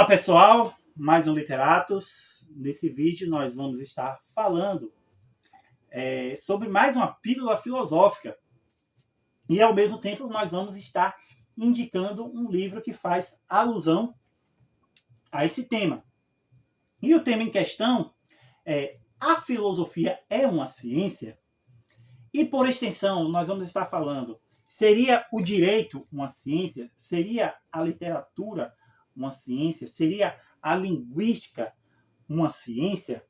Olá pessoal, mais um Literatos. Nesse vídeo nós vamos estar falando sobre mais uma pílula filosófica e ao mesmo tempo nós vamos estar indicando um livro que faz alusão a esse tema. E o tema em questão é: a filosofia é uma ciência? E por extensão nós vamos estar falando: seria o direito uma ciência? Seria a literatura uma ciência? Seria a linguística uma ciência?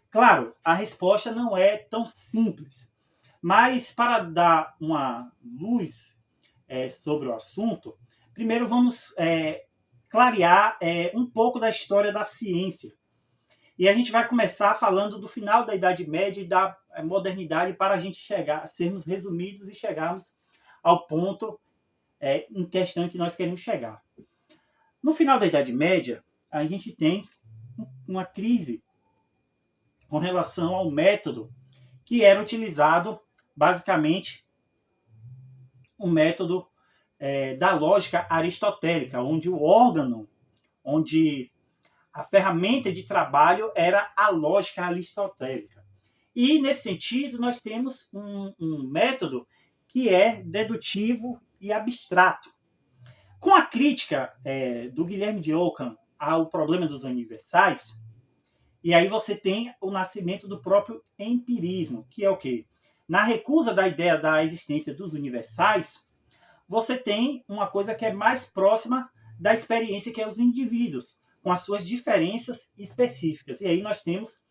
Claro, a resposta não é tão simples, mas para dar uma luz sobre o assunto, primeiro vamos clarear um pouco da história da ciência. E a gente vai começar falando do final da Idade Média e da modernidade para a gente sermos resumidos e chegarmos ao ponto em questão que nós queremos chegar. No final da Idade Média, a gente tem uma crise com relação ao método que era utilizado, basicamente, o método da lógica aristotélica, onde o órgão, onde a ferramenta de trabalho era a lógica aristotélica. E, nesse sentido, nós temos um método que é dedutivo e abstrato. Com a crítica do Guilherme de Ockham ao problema dos universais, e aí você tem o nascimento do próprio empirismo, que é o quê? Na recusa da ideia da existência dos universais, você tem uma coisa que é mais próxima da experiência, que é os indivíduos, com as suas diferenças específicas. E aí nós temos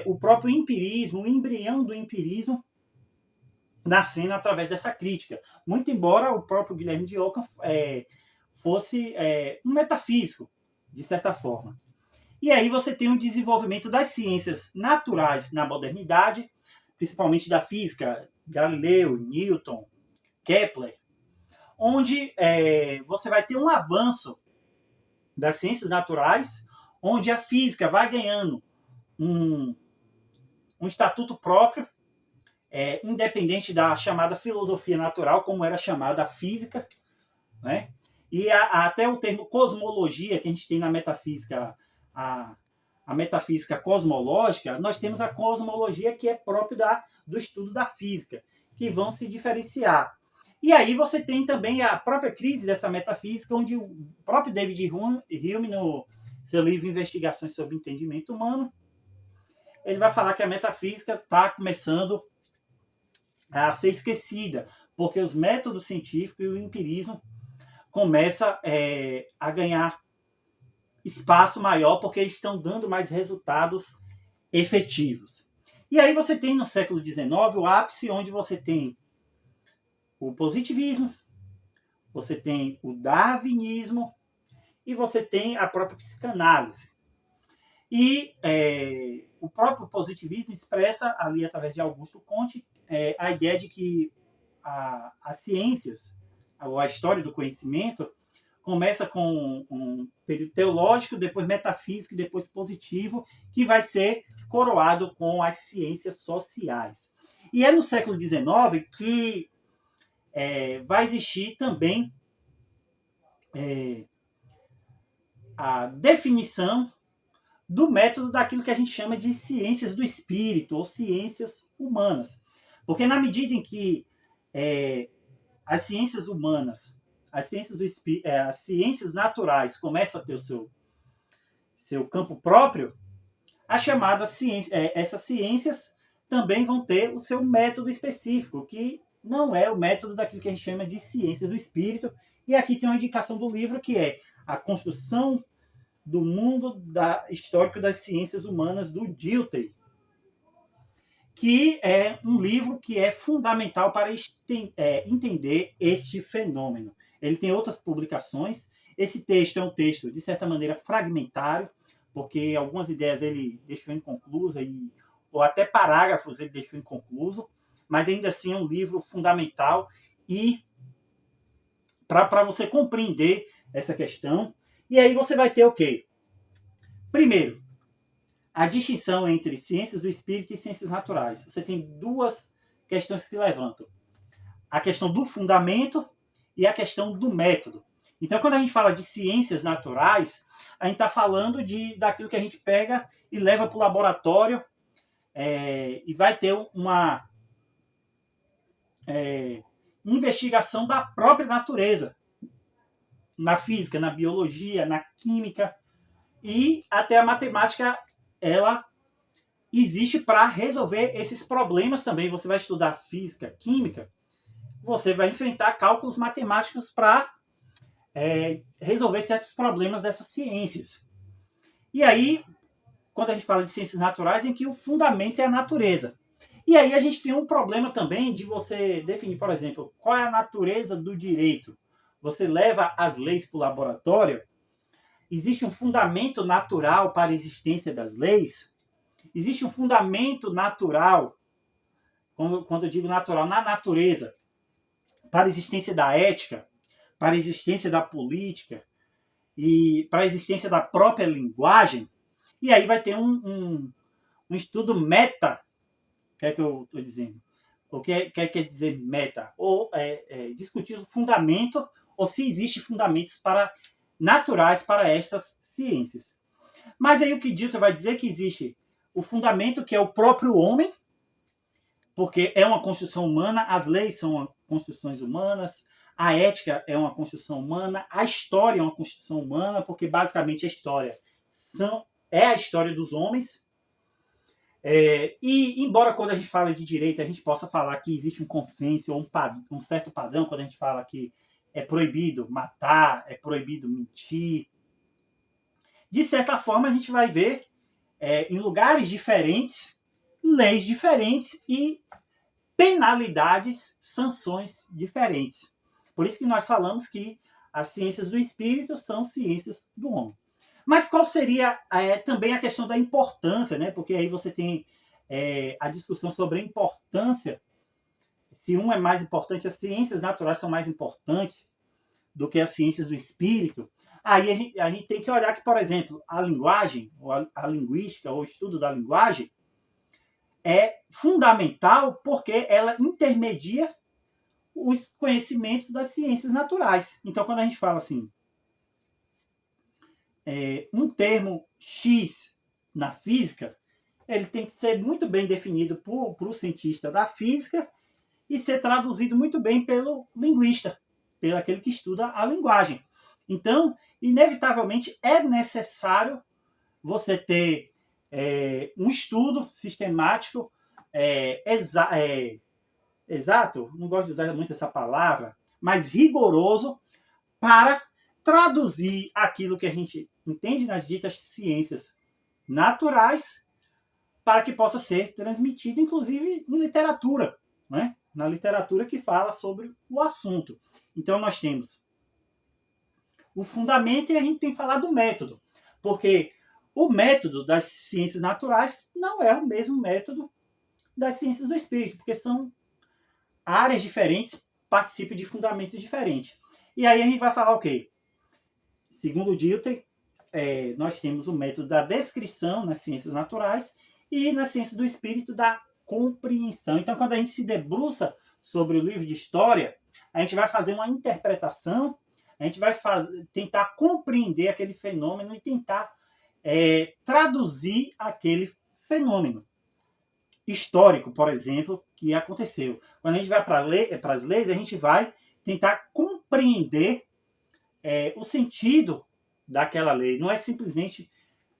o próprio empirismo, o embrião do empirismo, nascendo através dessa crítica. Muito embora o próprio Guilherme de Ockham fosse um metafísico, de certa forma. E aí você tem o desenvolvimento das ciências naturais na modernidade, principalmente da física, Galileu, Newton, Kepler, onde você vai ter um avanço das ciências naturais, onde a física vai ganhando um estatuto próprio, independente da chamada filosofia natural, como era chamada a física, né? E até o termo cosmologia, que a gente tem na metafísica, a metafísica cosmológica, nós temos a cosmologia que é própria do estudo da física, que vão se diferenciar. E aí você tem também a própria crise dessa metafísica, onde o próprio David Hume, no seu livro Investigações sobre o Entendimento Humano, ele vai falar que a metafísica está começando a ser esquecida, porque os métodos científicos e o empirismo começam a ganhar espaço maior, porque eles estão dando mais resultados efetivos. E aí você tem no século XIX o ápice, onde você tem o positivismo, você tem o darwinismo e você tem a própria psicanálise. E o próprio positivismo expressa ali, através de Augusto Comte, a ideia de que as ciências, a história do conhecimento, começa com um período teológico, depois metafísico e depois positivo, que vai ser coroado com as ciências sociais. E é no século XIX que vai existir também a definição do método daquilo que a gente chama de ciências do espírito ou ciências humanas. Porque na medida em que as ciências humanas, as ciências naturais começam a ter o seu campo próprio, essas ciências também vão ter o seu método específico, que não é o método daquilo que a gente chama de ciências do espírito. E aqui tem uma indicação do livro, que é A Construção do Mundo Histórico das Ciências Humanas, do Dilthey, que é um livro que é fundamental para entender este fenômeno. Ele tem outras publicações. Esse texto é um texto, de certa maneira, fragmentário, porque algumas ideias ele deixou inconclusa, ou até parágrafos ele deixou inconcluso, mas ainda assim é um livro fundamental e para você compreender essa questão. E aí você vai ter o quê? Primeiro, a distinção entre ciências do espírito e ciências naturais. Você tem duas questões que se levantam. A questão do fundamento e a questão do método. Então, quando a gente fala de ciências naturais, a gente está falando daquilo que a gente pega e leva para o laboratório e vai ter uma investigação da própria natureza, na física, na biologia, na química, e até a matemática, ela existe para resolver esses problemas também. Você vai estudar física, química, você vai enfrentar cálculos matemáticos para resolver certos problemas dessas ciências. E aí, quando a gente fala de ciências naturais, em que o fundamento é a natureza. E aí a gente tem um problema também de você definir, por exemplo, qual é a natureza do direito. Você leva as leis para o laboratório, existe um fundamento natural para a existência das leis? Existe um fundamento natural, quando eu digo natural, na natureza, para a existência da ética, para a existência da política e para a existência da própria linguagem? E aí vai ter um estudo meta. O que é que eu estou dizendo? O que quer dizer meta? Ou discutir o fundamento, ou se existe fundamentos naturais para estas ciências. Mas aí o que Dilton vai dizer que existe o fundamento, que é o próprio homem, porque é uma construção humana, as leis são construções humanas, a ética é uma construção humana, a história é uma construção humana, porque basicamente a história é a história dos homens. E embora quando a gente fala de direito a gente possa falar que existe um consenso ou um certo padrão, quando a gente fala que é proibido matar, é proibido mentir, de certa forma a gente vai ver em lugares diferentes, leis diferentes e penalidades, sanções diferentes. Por isso que nós falamos que as ciências do espírito são ciências do homem. Mas qual seria também a questão da importância, né? Porque aí você tem a discussão sobre a importância, se um é mais importante, as ciências naturais são mais importantes do que as ciências do espírito. Aí a gente tem que olhar que, por exemplo, a linguagem, ou a linguística, ou o estudo da linguagem, é fundamental porque ela intermedia os conhecimentos das ciências naturais. Então, quando a gente fala assim, um termo X na física, ele tem que ser muito bem definido para o cientista da física e ser traduzido muito bem pelo linguista, pelo aquele que estuda a linguagem. Então, inevitavelmente, é necessário você ter um estudo sistemático, exato, não gosto de usar muito essa palavra, mas rigoroso, para traduzir aquilo que a gente entende nas ditas ciências naturais para que possa ser transmitido, inclusive, em literatura, né? Na literatura que fala sobre o assunto. Então, nós temos o fundamento e a gente tem que falar do método, porque o método das ciências naturais não é o mesmo método das ciências do espírito, porque são áreas diferentes, participam de fundamentos diferentes. E aí a gente vai falar o quê? Segundo o Dilthey, nós temos o método da descrição nas ciências naturais e na ciência do espírito da compreensão. Então, quando a gente se debruça sobre o livro de história, a gente vai fazer uma interpretação, a gente vai tentar compreender aquele fenômeno e tentar traduzir aquele fenômeno histórico, por exemplo, que aconteceu. Quando a gente vai para as leis, a gente vai tentar compreender o sentido daquela lei. Não é simplesmente,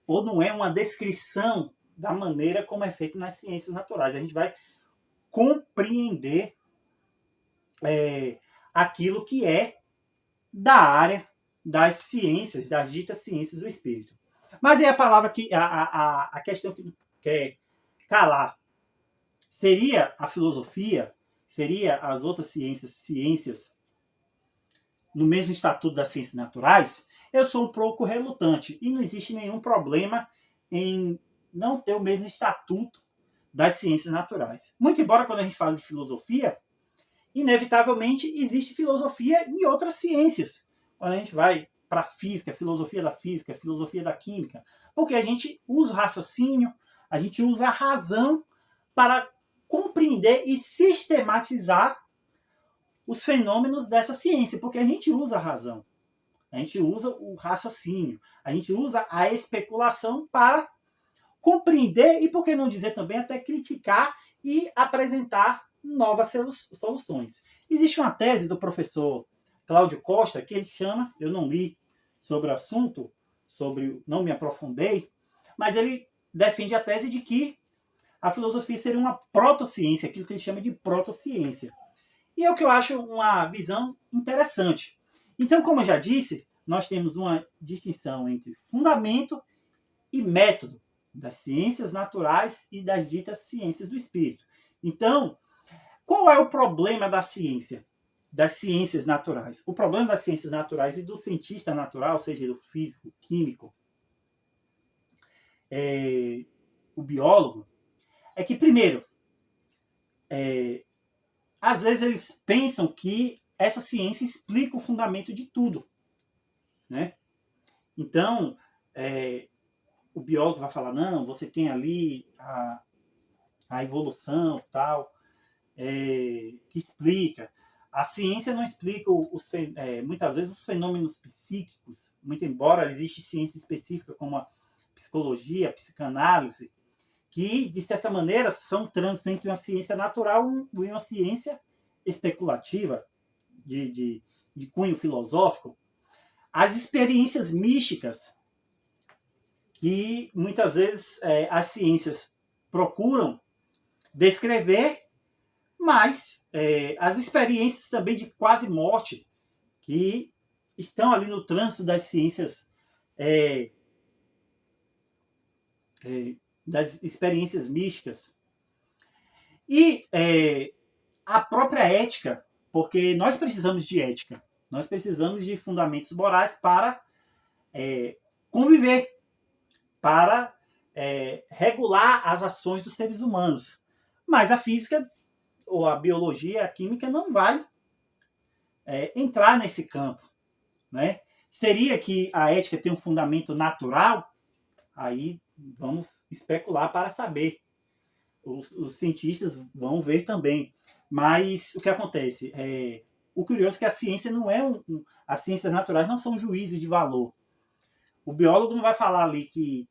ou não é uma descrição da maneira como é feito nas ciências naturais. A gente vai compreender aquilo que é da área das ciências, das ditas ciências do espírito. Mas aí a palavra que a questão que quer calar seria a filosofia, seria as outras ciências no mesmo estatuto das ciências naturais? Eu sou um pouco relutante e não existe nenhum problema em não ter o mesmo estatuto das ciências naturais. Muito embora quando a gente fala de filosofia, inevitavelmente existe filosofia em outras ciências. Quando a gente vai para a física, filosofia da química, porque a gente usa o raciocínio, a gente usa a razão para compreender e sistematizar os fenômenos dessa ciência, porque a gente usa a razão. A gente usa o raciocínio, a gente usa a especulação para compreender e, por que não dizer também, até criticar e apresentar novas soluções. Existe uma tese do professor Cláudio Costa que ele chama, eu não li sobre o assunto, não me aprofundei, mas ele defende a tese de que a filosofia seria uma protociência, aquilo que ele chama de protociência. E é o que eu acho uma visão interessante. Então, como eu já disse, nós temos uma distinção entre fundamento e método das ciências naturais e das ditas ciências do espírito. Então, qual é o problema da ciência? Das ciências naturais. O problema das ciências naturais e do cientista natural, seja do físico, químico, o biólogo, é que, primeiro, às vezes eles pensam que essa ciência explica o fundamento de tudo, né? Então, o biólogo vai falar, não, você tem ali a evolução tal, que explica. A ciência não explica muitas vezes os fenômenos psíquicos, muito embora exista ciência específica como a psicologia, a psicanálise, que, de certa maneira, são trânsito entre uma ciência natural e uma ciência especulativa, de cunho filosófico. As experiências místicas, que muitas vezes as ciências procuram descrever, mas as experiências também de quase morte, que estão ali no trânsito das ciências, das experiências místicas. E a própria ética, porque nós precisamos de ética, nós precisamos de fundamentos morais para conviver, para regular as ações dos seres humanos. Mas a física, ou a biologia, a química, não vai entrar nesse campo, né? Seria que a ética tem um fundamento natural? Aí vamos especular para saber. Os cientistas vão ver também. Mas o que acontece? O curioso é que a ciência não é as ciências naturais não são juízes de valor. O biólogo não vai falar ali que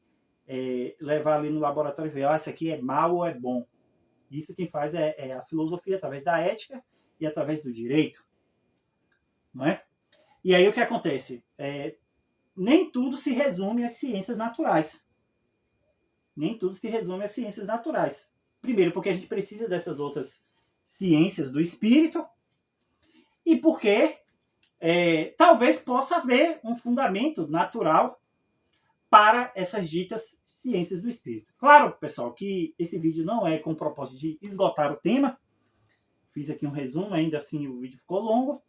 levar ali no laboratório e ver, isso aqui é mal ou é bom. Isso quem faz é a filosofia, através da ética e através do direito. Não é? E aí o que acontece? Nem tudo se resume às ciências naturais. Nem tudo se resume às ciências naturais. Primeiro, porque a gente precisa dessas outras ciências do espírito, e porque talvez possa haver um fundamento natural para essas ditas ciências do espírito. Claro, pessoal, que esse vídeo não é com o propósito de esgotar o tema. Fiz aqui um resumo, ainda assim o vídeo ficou longo.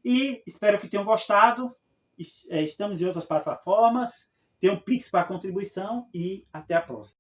E espero que tenham gostado. Estamos em outras plataformas. Tem um Pix para contribuição e até a próxima.